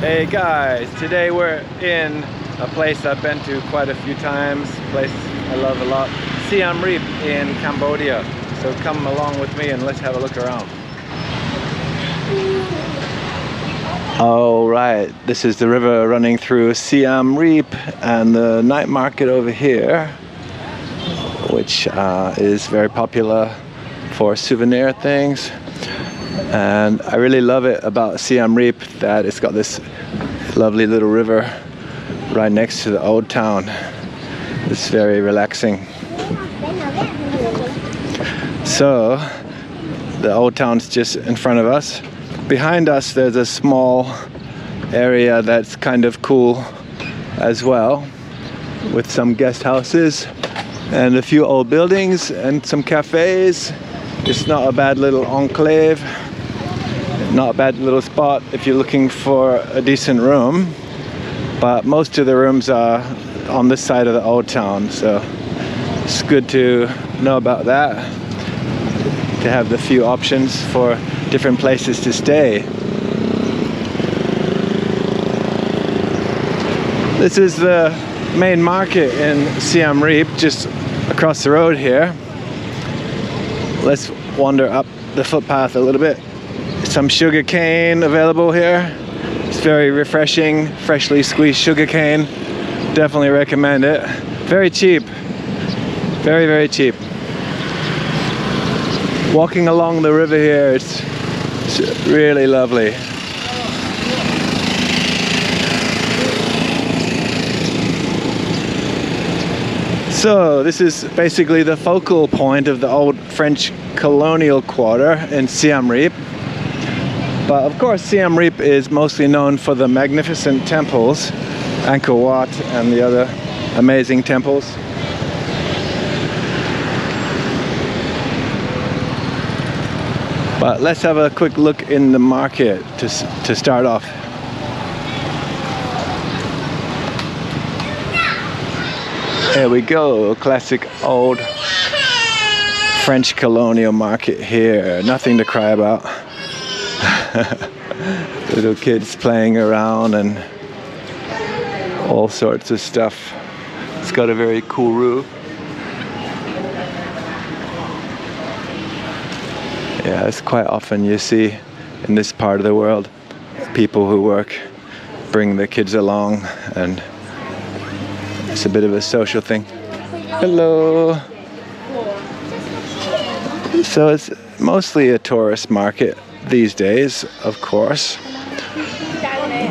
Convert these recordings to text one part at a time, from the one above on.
Hey guys, today we're in a place I've been to quite a few times, a place I love a lot, Siem Reap in Cambodia. So come along with me and let's have a look around. Alright, this is the river running through Siem Reap and the night market over here, which is very popular for souvenir things. And I really love it about Siem Reap that it's got this lovely little river right next to the old town. It's very relaxing. So the old town's just in front of us. Behind us there's a small area that's kind of cool as well, with some guest houses and a few old buildings and some cafes. It's not a bad little enclave. Not a bad little spot if you're looking for a decent room, but most of the rooms are on this side of the old town, so it's good to know about that, to have the few options for different places to stay. This is the main market in Siem Reap, just across the road here. Let's wander up the footpath a little bit. Some sugar cane available here. It's very refreshing, freshly squeezed sugar cane. Definitely recommend it. Very cheap. Very, very cheap. Walking along the river here, it's really lovely. So this is basically the focal point of the old French colonial quarter in Siem Reap. But of course, Siem Reap is mostly known for the magnificent temples, Angkor Wat and the other amazing temples. But let's have a quick look in the market to start off. There we go, a classic old French colonial market here. Nothing to cry about. Little kids playing around and all sorts of stuff. It's got a very cool roof. Yeah, it's quite often you see in this part of the world people who work bring their kids along, and it's a bit of a social thing. Hello. So it's mostly a tourist market these days, of course.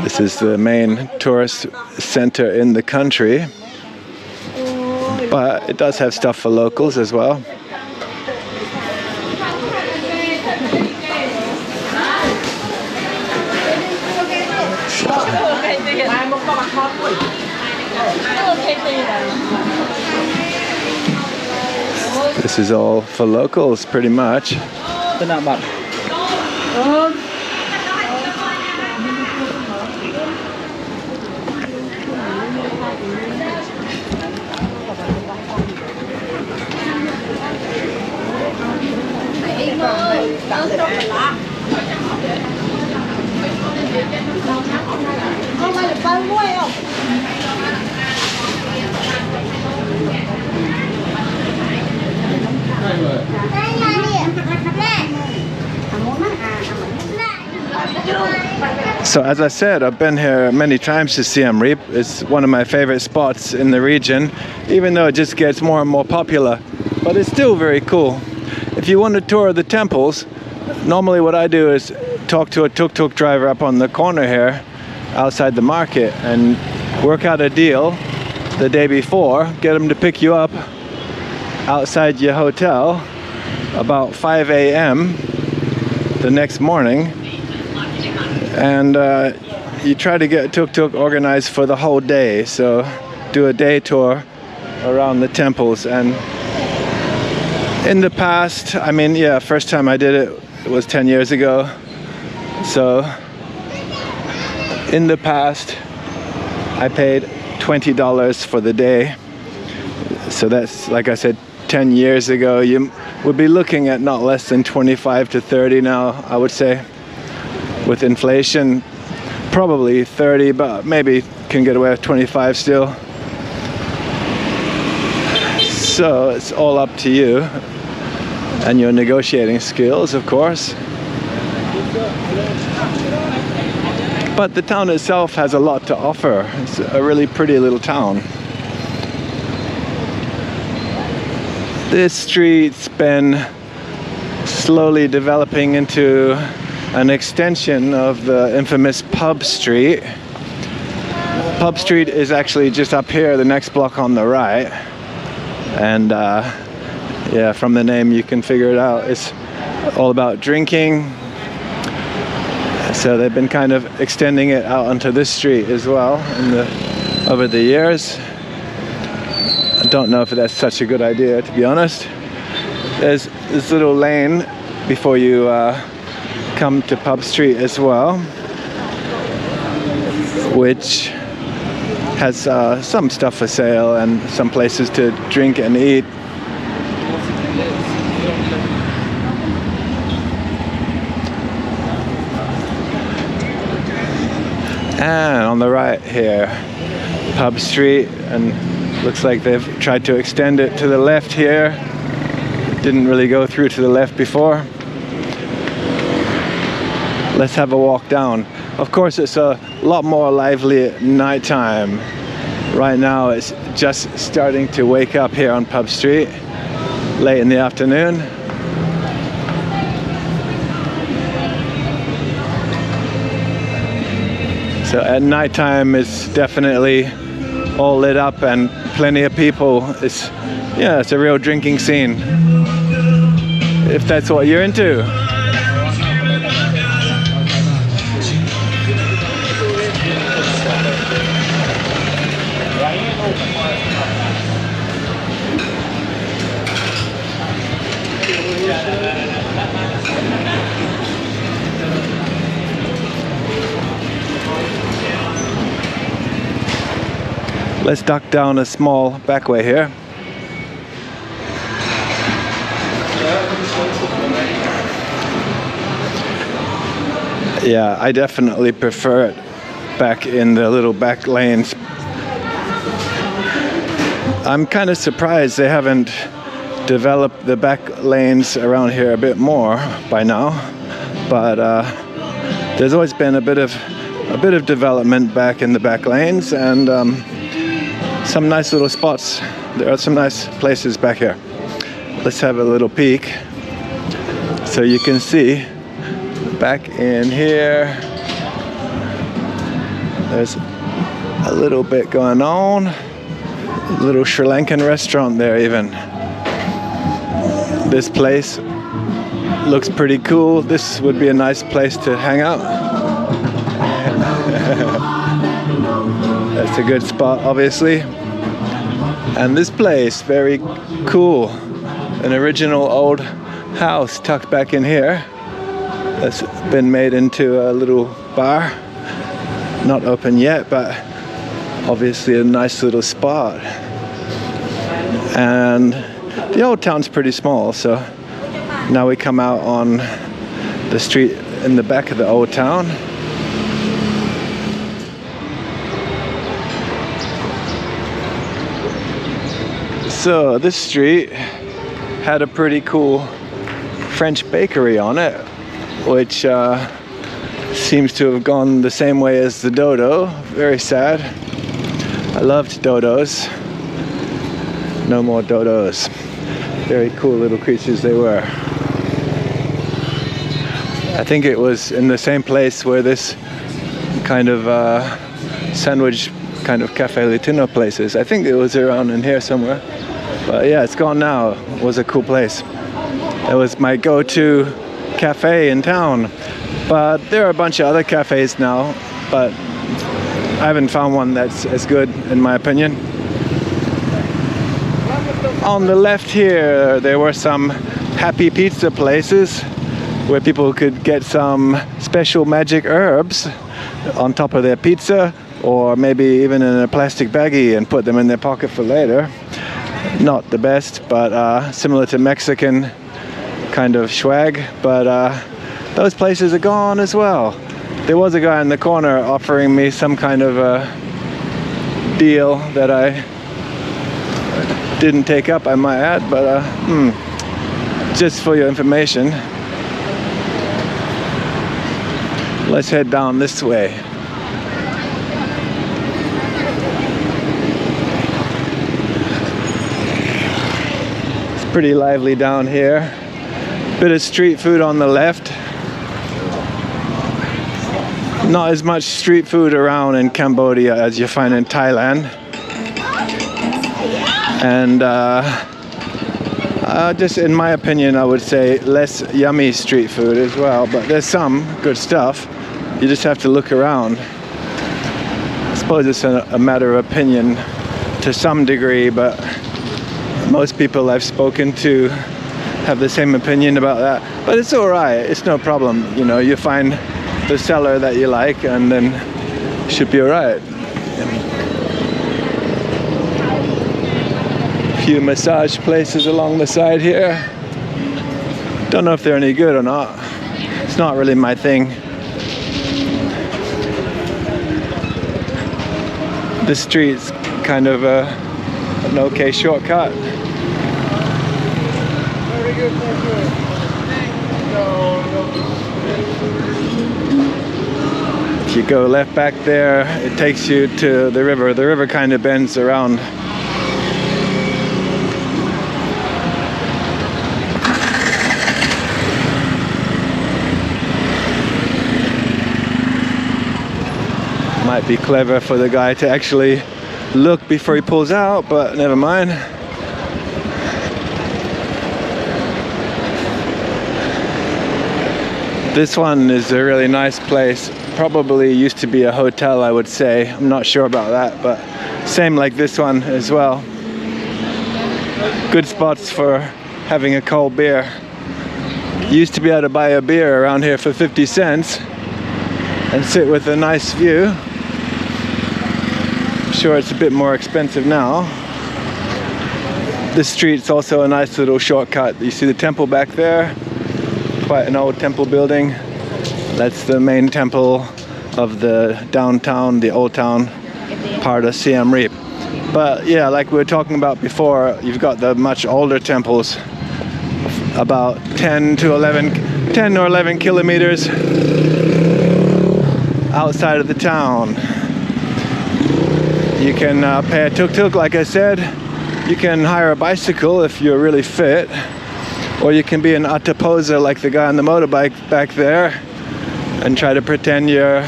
This is the main tourist center in the country, but it does have stuff for locals as well. This is all for locals pretty much. So as I said, I've been here many times to Siem Reap. It's one of my favorite spots in the region, even though it just gets more and more popular. But it's still very cool. If you want to tour the temples, normally what I do is talk to a tuk-tuk driver up on the corner here outside the market and work out a deal the day before, get them to pick you up outside your hotel about 5 a.m. the next morning, and you try to get a tuk-tuk organized for the whole day. So do a day tour around the temples. And in the past, I mean, yeah, first time I did it, it was 10 years ago. So in the past, I paid $20 for the day. So that's, like I said, 10 years ago. You would be looking at not less than 25 to 30 now, I would say. With inflation, probably 30, but maybe can get away with 25 still. So it's all up to you and your negotiating skills, of course. But the town itself has a lot to offer. It's a really pretty little town. This street's been slowly developing into an extension of the infamous Pub Street. Pub Street is actually just up here, the next block on the right. And yeah, from the name you can figure it out. It's all about drinking. So they've been kind of extending it out onto this street as well over the years. I don't know if that's such a good idea, to be honest. There's this little lane before you come to Pub Street as well, which has some stuff for sale and some places to drink and eat. And on the right here, Pub Street, and looks like they've tried to extend it to the left here. Didn't really go through to the left before. Let's have a walk down. Of course, it's a lot more lively at nighttime. Right now, it's just starting to wake up here on Pub Street, late in the afternoon. So at nighttime, it's definitely all lit up and plenty of people. It's a real drinking scene, if that's what you're into. Let's duck down a small back way here. Yeah, I definitely prefer it back in the little back lanes. I'm kind of surprised they haven't developed the back lanes around here a bit more by now, but there's always been a bit of development back in the back lanes, and some nice little spots. There are some nice places back here. Let's have a little peek so you can see back in here. There's a little bit going on. A little Sri Lankan restaurant there even. This place looks pretty cool. This would be a nice place to hang out. That's a good spot, obviously. And this place, very cool. An original old house tucked back in here. That's been made into a little bar. Not open yet, but obviously a nice little spot. And the old town's pretty small, so now we come out on the street in the back of the old town. So this street had a pretty cool French bakery on it, which seems to have gone the same way as the dodo. Very sad. I loved dodos. No more dodos. Very cool little creatures they were. I think it was in the same place where this kind of sandwich kind of cafe latino place is. I think it was around in here somewhere. But yeah, it's gone now. It was a cool place. It was my go-to cafe in town. But there are a bunch of other cafes now, but I haven't found one that's as good in my opinion. On the left here, there were some happy pizza places where people could get some special magic herbs on top of their pizza, or maybe even in a plastic baggie and put them in their pocket for later. Not the best, but similar to Mexican kind of swag, but those places are gone as well. There was a guy in the corner offering me some kind of a deal that I didn't take up, I might add, but just for your information, let's head down this way. It's pretty lively down here. Bit of street food on the left. Not as much street food around in Cambodia as you find in Thailand. And just in my opinion, I would say less yummy street food as well. But there's some good stuff. You just have to look around. I suppose it's a matter of opinion to some degree, but most people I've spoken to have the same opinion about that. But it's all right. It's no problem. You know, you find the seller that you like, and then should be all right. A few massage places along the side here. Don't know if they're any good or not. It's not really my thing. This street's kind of an okay shortcut. Very good, thank you. If you go left back there, it takes you to the river. The river kind of bends around. Might be clever for the guy to actually look before he pulls out, but never mind. This one is a really nice place. Probably used to be a hotel, I would say. I'm not sure about that, but same like this one as well. Good spots for having a cold beer. Used to be able to buy a beer around here for 50 cents and sit with a nice view. I'm sure it's a bit more expensive now. This street's also a nice little shortcut. You see the temple back there? Quite an old temple building. That's the main temple of the downtown, the old town part of Siem Reap. But yeah, like we were talking about before, you've got the much older temples, about 10 or 11 kilometers outside of the town. You can pay a tuk-tuk, like I said. You can hire a bicycle if you're really fit, or you can be an ataposa like the guy on the motorbike back there and try to pretend you're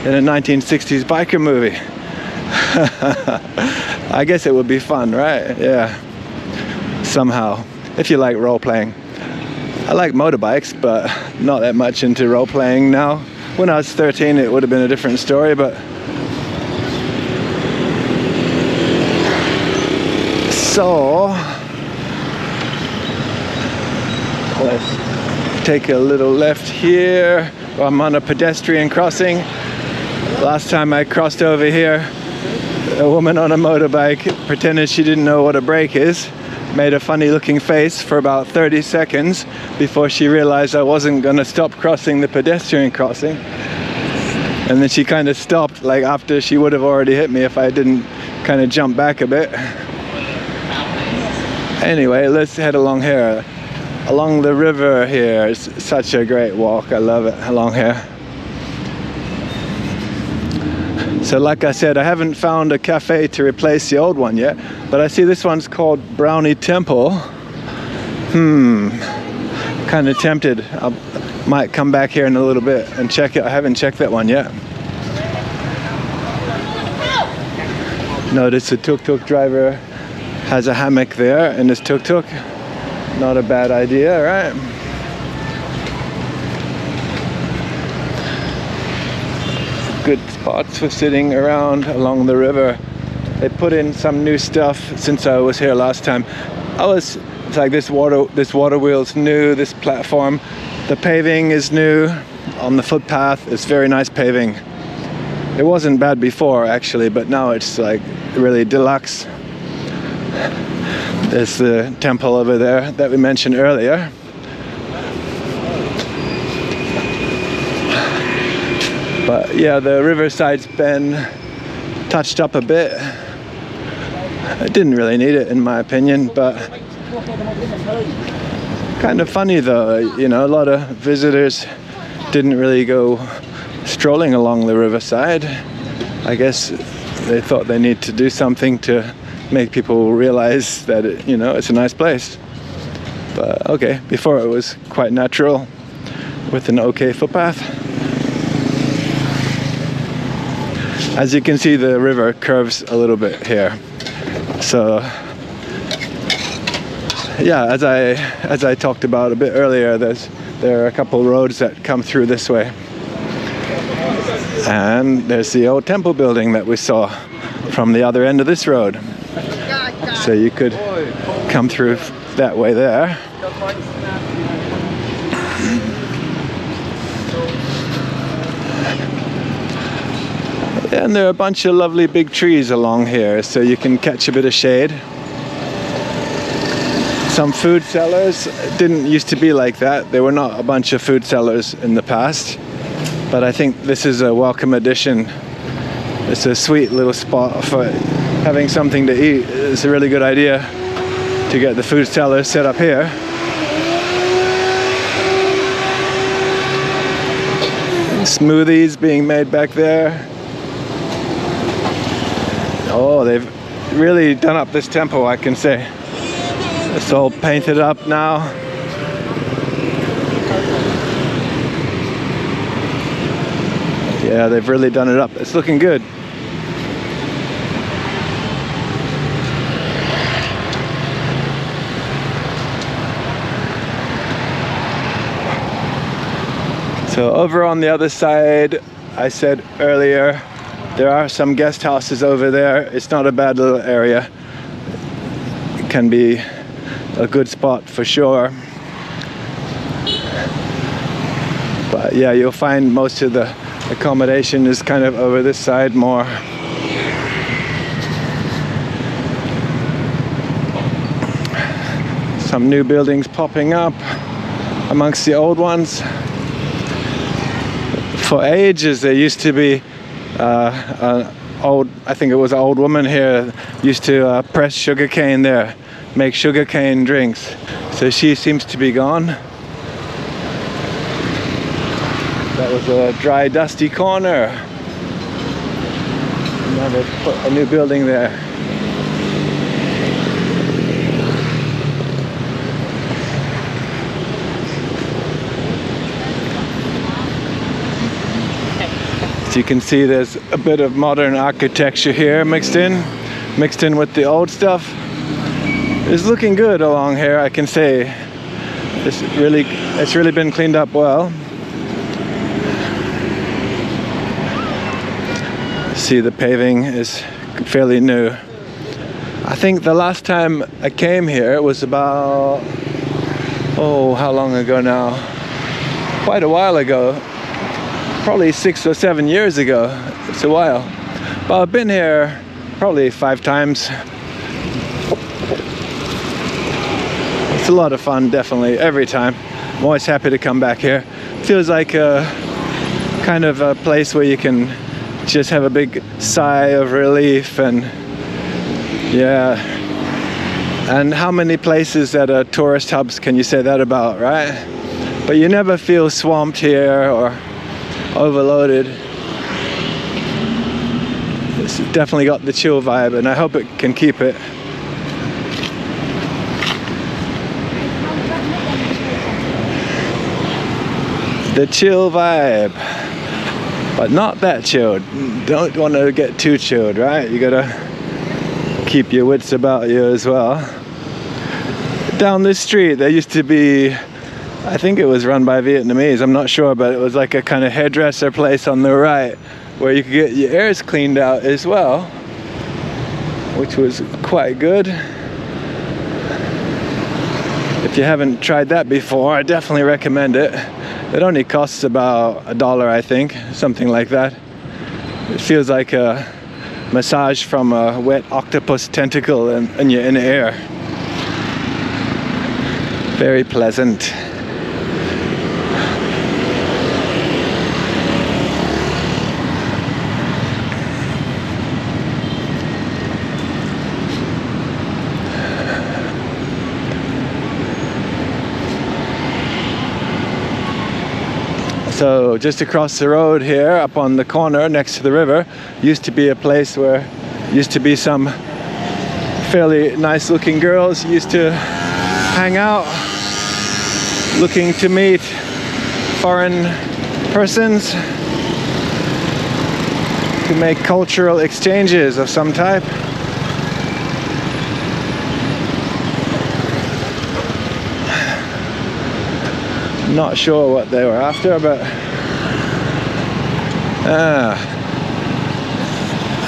in a 1960s biker movie. I guess it would be fun, right? Yeah, somehow, if you like role-playing. I like motorbikes, but not that much into role-playing now. When I was 13, it would have been a different story, but... So... let's take a little left here. I'm on a pedestrian crossing. Last time I crossed over here, a woman on a motorbike pretended she didn't know what a brake is, made a funny looking face for about 30 seconds before she realized I wasn't going to stop crossing the pedestrian crossing. And then she kind of stopped, like after she would have already hit me if I didn't kind of jump back a bit. Anyway, let's head along here. Along the river here. It's such a great walk. I love it along here. So like I said, I haven't found a cafe to replace the old one yet, but I see this one's called Brownie Temple. Kind of tempted. I might come back here in a little bit and check it. I haven't checked that one yet. Notice the tuk-tuk driver has a hammock there in his tuk-tuk. Not a bad idea, right? Good spots for sitting around along the river. They put in some new stuff since I was here last time. It's like this water wheel's new, this platform. The paving is new on the footpath. It's very nice paving. It wasn't bad before actually, but now it's like really deluxe. There's the temple over there that we mentioned earlier. But yeah, the Riverside's been touched up a bit. I didn't really need it in my opinion, but kind of funny though, you know, a lot of visitors didn't really go strolling along the Riverside. I guess they thought they need to do something to make people realize that you know, it's a nice place. But okay, before it was quite natural with an okay footpath. As you can see, the river curves a little bit here. So yeah, as I talked about a bit earlier, there are a couple roads that come through this way. And there's the old temple building that we saw from the other end of this road. So you could come through that way there. And there are a bunch of lovely big trees along here, so you can catch a bit of shade. Some food sellers. Didn't used to be like that. There were not a bunch of food sellers in the past. But I think this is a welcome addition. It's a sweet little spot for having something to eat. It's a really good idea to get the food sellers set up here. Smoothies being made back there. Oh, they've really done up this temple, I can say. It's all painted up now. Yeah, they've really done it up. It's looking good. So over on the other side, I said earlier, there are some guest houses over there. It's not a bad little area. It can be a good spot for sure. But yeah, you'll find most of the accommodation is kind of over this side more. Some new buildings popping up amongst the old ones. For ages there used to be I think it was an old woman here used to press sugarcane there, make sugarcane drinks. So she seems to be gone. That was a dry, dusty corner. Now they've put a new building there. So you can see there's a bit of modern architecture here mixed in with the old stuff. It's looking good along here, I can say. It's really been cleaned up well. See, the paving is fairly new. I think the last time I came here it was about, how long ago now? Quite a while ago. Probably 6 or 7 years ago. It's a while. But I've been here probably 5 times. It's a lot of fun, definitely, every time. I'm always happy to come back here. Feels like a kind of a place where you can just have a big sigh of relief. And yeah, and how many places that are tourist hubs can you say that about, right? But you never feel swamped here or overloaded. It's definitely got the chill vibe, and I hope it can keep it. The chill vibe, but not that chilled. Don't want to get too chilled, right? You gotta keep your wits about you as well. Down this street there used to be, I think it was run by Vietnamese, I'm not sure, but it was like a kind of hairdresser place on the right where you could get your ears cleaned out as well, which was quite good. If you haven't tried that before, I definitely recommend it. It only costs about $1, I think, something like that. It feels like a massage from a wet octopus tentacle in your inner ear. Very pleasant. So just across the road here, up on the corner next to the river, used to be a place where used to be some fairly nice looking girls used to hang out, looking to meet foreign persons to make cultural exchanges of some type. Not sure what they were after, but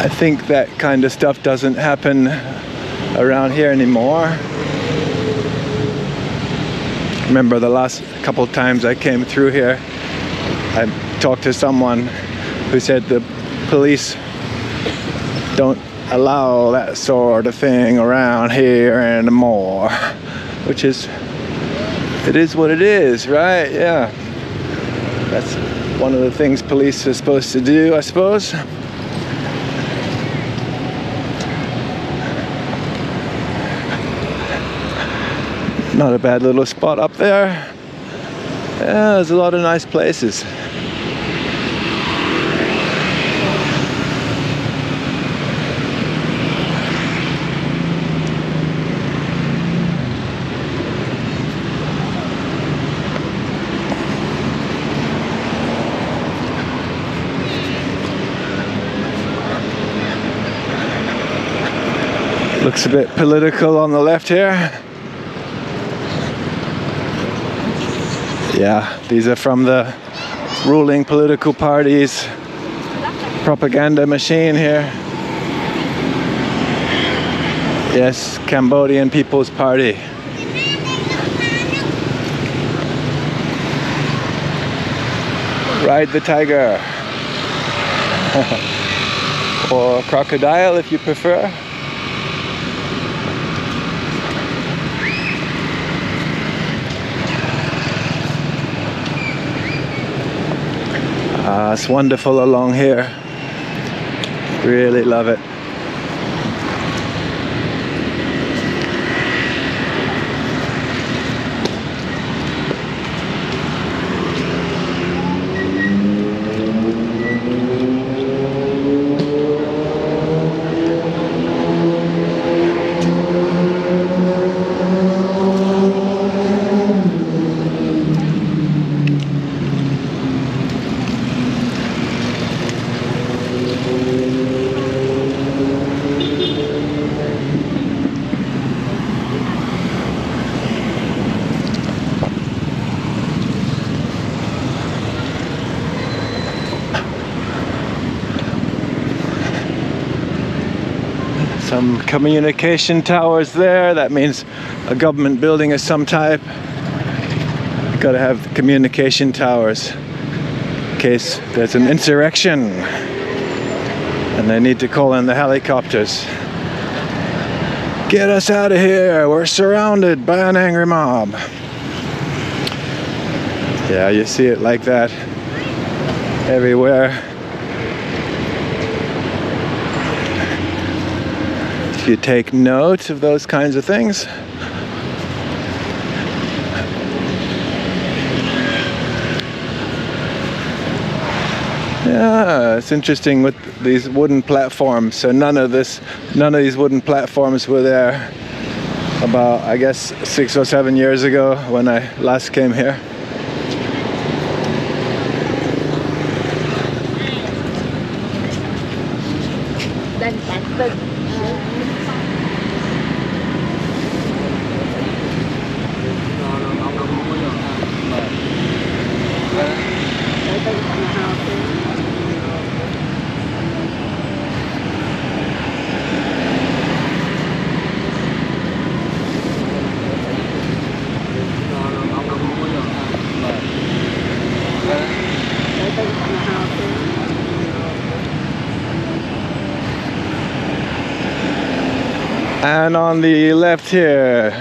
I think that kind of stuff doesn't happen around here anymore. Remember the last couple times I came through here, I talked to someone who said the police don't allow that sort of thing around here anymore, which is, it is what it is, right? Yeah. That's one of the things police are supposed to do, I suppose. Not a bad little spot up there. Yeah, there's a lot of nice places. Looks a bit political on the left here. Yeah, these are from the ruling political party's propaganda machine here. Yes, Cambodian People's Party. Ride the tiger. Or crocodile if you prefer. It's wonderful along here. Really love it. Some communication towers there. That means a government building of some type. You've got to have communication towers in case there's an insurrection and they need to call in the helicopters. Get us out of here, we're surrounded by an angry mob. Yeah, you see it like that everywhere. If you take note of those kinds of things. Yeah, it's interesting with these wooden platforms. So none of these wooden platforms were there about, I guess, 6 or 7 years ago when I last came here. And on the left here,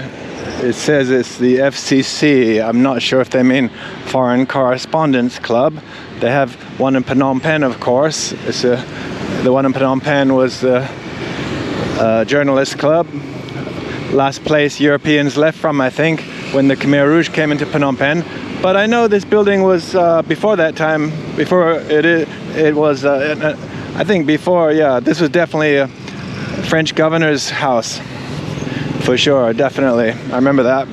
it says it's the FCC. I'm not sure if they mean Foreign Correspondents Club. They have one in Phnom Penh, of course. The one in Phnom Penh was the journalist club. Last place Europeans left from, I think, when the Khmer Rouge came into Phnom Penh. But I know this building was before that time, before it was, I think before, yeah, this was definitely a French governor's house. For sure, definitely. I remember that.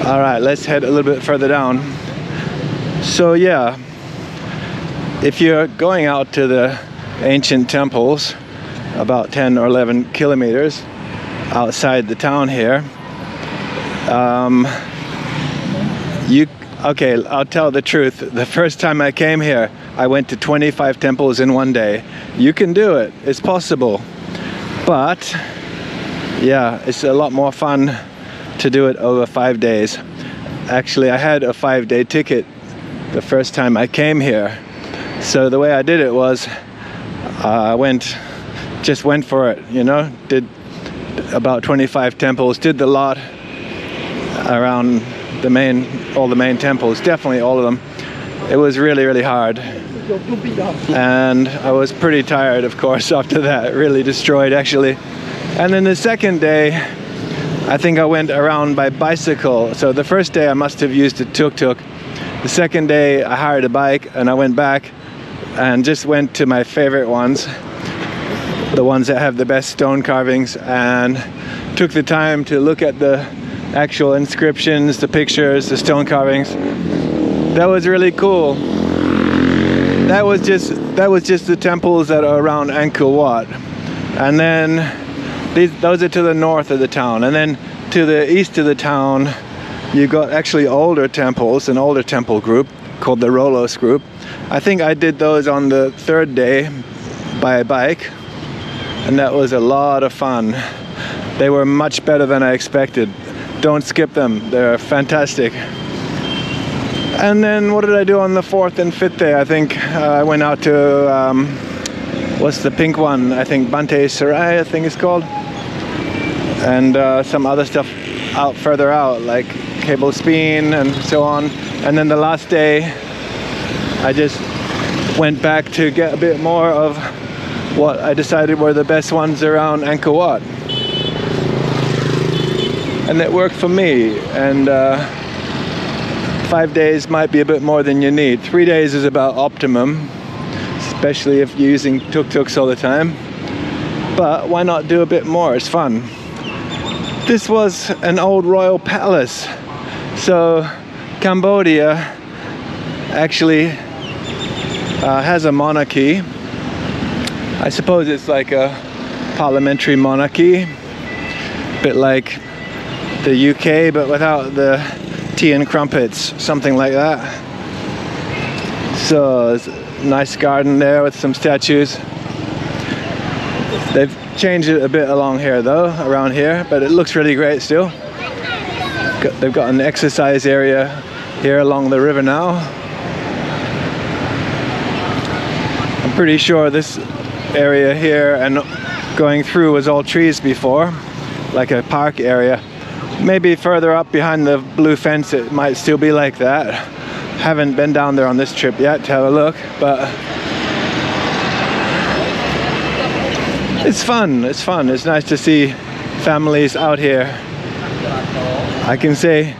All right, let's head a little bit further down. So yeah, if you're going out to the ancient temples, about 10 or 11 kilometers outside the town here, okay, I'll tell the truth. The first time I came here, I went to 25 temples in one day. You can do it, it's possible. But yeah, it's a lot more fun to do it over 5 days. Actually, I had a 5-day ticket the first time I came here. So the way I did it was, I just went for it, you know, did about 25 temples, did the lot around all the main temples, definitely all of them. It was really, really hard. And I was pretty tired, of course, after that, really destroyed actually. And then the second day, I think I went around by bicycle. So the first day I must have used a tuk-tuk. The second day I hired a bike and I went back and just went to my favorite ones, the ones that have the best stone carvings, and took the time to look at the actual inscriptions, the pictures, the stone carvings. That was really cool. That was just the temples that are around Angkor Wat. And then those are to the north of the town, and then to the east of the town you got actually older temples, an older temple group called the Rolos group. I think I did those on the third day by bike, and that was a lot of fun. They were much better than I expected. Don't skip them, they're fantastic. And then what did I do on the fourth and fifth day? I think I went out to what's the pink one? I think Bante Sarai, I think it's called. And some other stuff out further out, like Cable Speen and so on. And then the last day, I just went back to get a bit more of what I decided were the best ones around Angkor Wat. And it worked for me. And 5 days might be a bit more than you need. 3 days is about optimum, especially if you're using tuk-tuks all the time. But why not do a bit more? It's fun. This was an old royal palace. So Cambodia actually has a monarchy. I suppose it's like a parliamentary monarchy, a bit like the UK but without the tea and crumpets, something like that. So there's a nice garden there with some statues. They've changed it a bit along here though, around here, but it looks really great still. They've got an exercise area here along the river now. I'm pretty sure this area here and going through was all trees before, like a park area. Maybe further up behind the blue fence it might still be like that. Haven't been down there on this trip yet to have a look, but it's fun, it's fun. It's nice to see families out here. I can say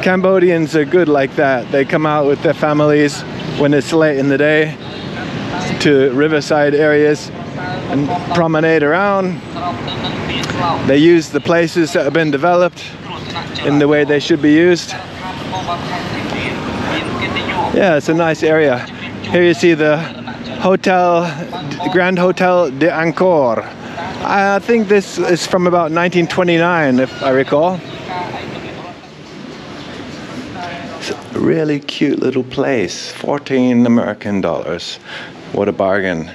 Cambodians are good like that. They come out with their families when it's late in the day to riverside areas and promenade around. They use the places that have been developed in the way they should be used. Yeah, it's a nice area. Here you see the hotel, Grand Hotel de Angkor. I think this is from about 1929, if I recall. It's a really cute little place. 14 American dollars. What a bargain.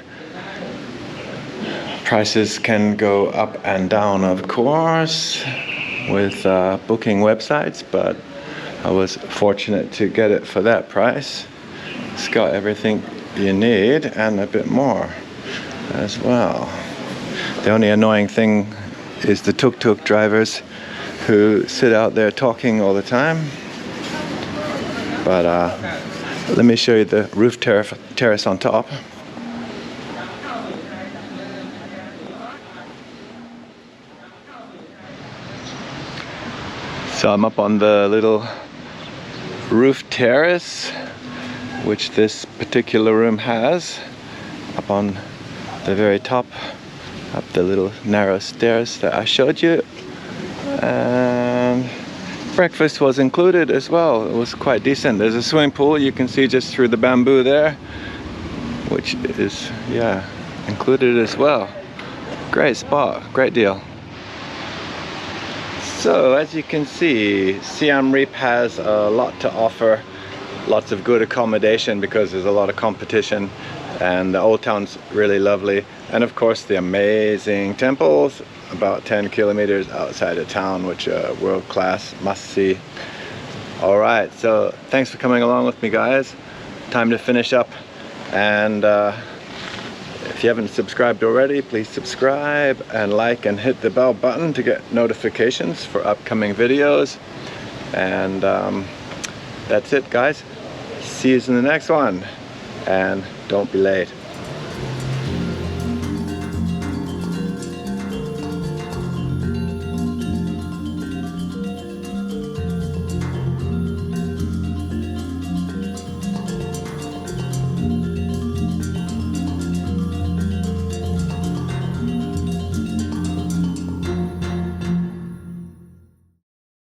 Prices can go up and down, of course, with booking websites, but I was fortunate to get it for that price. It's got everything you need and a bit more as well. The only annoying thing is the tuk-tuk drivers who sit out there talking all the time. But let me show you the roof terrace on top. So I'm up on the little roof terrace, which this particular room has, up on the very top, up the little narrow stairs that I showed you. And breakfast was included as well. It was quite decent. There's a swimming pool you can see just through the bamboo there, which is, yeah, included as well. Great spot, great deal. So as you can see, Siem Reap has a lot to offer. Lots of good accommodation because there's a lot of competition, and the old town's really lovely, and of course the amazing temples about 10 kilometers outside of town, which are world-class, must-see. All right, so thanks for coming along with me, guys. Time to finish up, and if you haven't subscribed already, please subscribe and like and hit the bell button to get notifications for upcoming videos. And that's it, guys. See you in the next one, and don't be late.